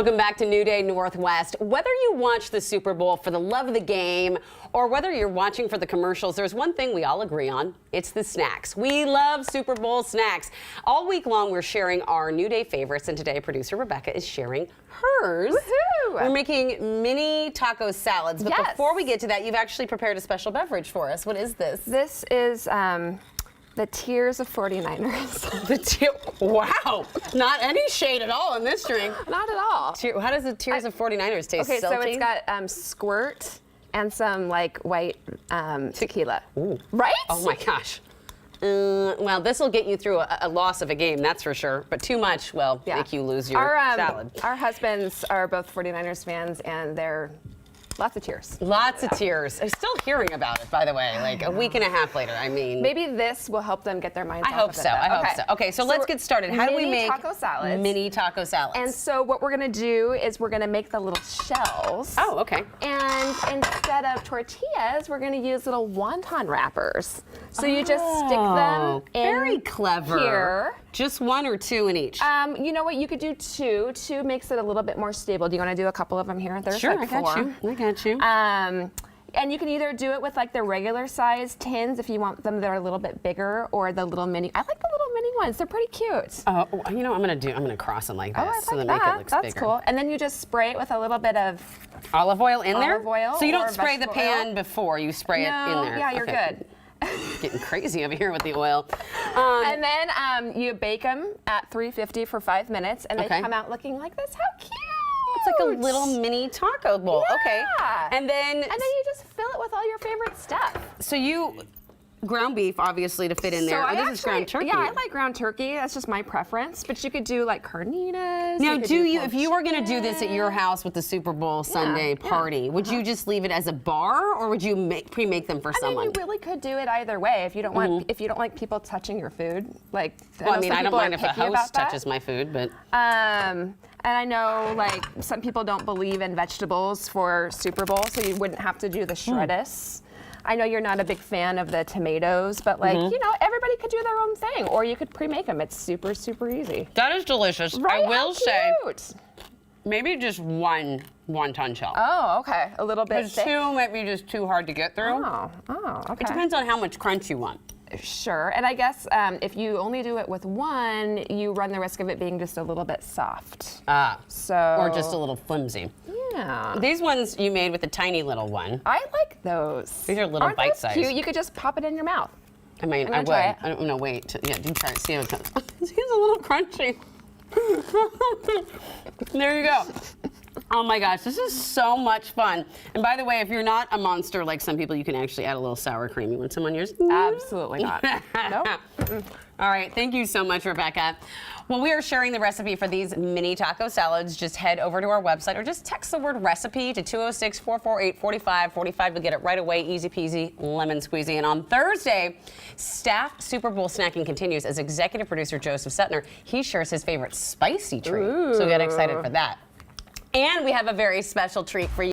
Welcome back to New Day Northwest. Whether you watch the Super Bowl for the love of the game or whether you're watching for the commercials, there's one thing we all agree on. It's the snacks. We love Super Bowl snacks. All week long, we're sharing our New Day favorites, and today producer Rebecca is sharing hers. Woohoo! We're making mini taco salads, but before we get to that, you've actually prepared a special beverage for us. What is this? This is the Tears of 49ers. Wow, not any shade at all in this drink. Not at all. How does the Tears of 49ers taste? Okay, Salty? so it's got squirt and some like white tequila. Ooh. Right? Oh my gosh. Well, this will get you through a loss of a game, that's for sure. But too much, well, make you lose your salad. Our husbands are both 49ers fans, and they're lots of tears. Lots of tears. I'm still hearing about it, by the way, like a week and a half later. I mean, maybe this will help them get their minds I off hope of it. so. I hope so. Okay, so let's get started. How do we make taco salads? Mini taco salads. And so what we're going to do is we're going to make the little shells. Oh, okay. And instead of tortillas, we're going to use little wonton wrappers. So you just stick them in very clever. Here. Just one or two in each? You know what? You could do two. Two makes it a little bit more stable. Do you want to do a couple of them here? There's sure, like I got four. you. I got you. And you can either do it with like the regular size tins if you want them that are a little bit bigger, or the little mini. I like the little mini ones. They're pretty cute. You know what I'm gonna cross them like this, I so like that make it that. looks That's bigger. cool. And then you just spray it with a little bit of olive oil in there. Olive oil. So you don't or spray the vegetable pan oil. before you spray it in there. Yeah, you're good. Getting crazy over here with the oil. And then you bake them at 350 for 5 minutes, and they come out looking like this. How cute! It's like a little mini taco bowl. Yeah. Okay. And then you just fill it with all your favorite stuff. So you ground beef, obviously, to fit in there. So this is ground turkey. Yeah, I like ground turkey. That's just my preference. But you could do like carnitas. Now, if you were going to do this at your house with the Super Bowl Sunday party, would you just leave it as a bar, or would you pre-make them for someone? I mean, you really could do it either way. If you don't want, if you don't like people touching your food, like. Well, I mean, I don't mind if a host touches my food, but. And I know, like, some people don't believe in vegetables for Super Bowl, so you wouldn't have to do the shreddis. I know you're not a big fan of the tomatoes, but like, you know, everybody could do their own thing, or you could pre-make them. It's super, super easy. That is delicious. Right? I will say, cute. maybe just one wonton shell. Oh, okay. A little bit thick. Two might be just too hard to get through. Oh, okay. It depends on how much crunch you want. Sure, and I guess if you only do it with one, you run the risk of it being just a little bit soft. Or just a little flimsy. Yeah. These ones you made with a tiny little one. I like those. These are little bite size. Cute. You could just pop it in your mouth. I mean, I would. I don't know. Wait. Yeah, do try it. See how it comes. It's a little crunchy. There you go. Oh my gosh, this is so much fun. And by the way, if you're not a monster like some people, you can actually add a little sour cream. You want some on yours? Absolutely not. Nope. All right, thank you so much, Rebecca. Well, we are sharing the recipe for these mini taco salads. Just head over to our website or just text the word recipe to 206-448-4545. You'll get it right away. Easy peasy, lemon squeezy. And on Thursday, staff Super Bowl snacking continues as executive producer Joseph Suttner. He shares his favorite spicy treat. So get excited for that. And we have a very special treat for you.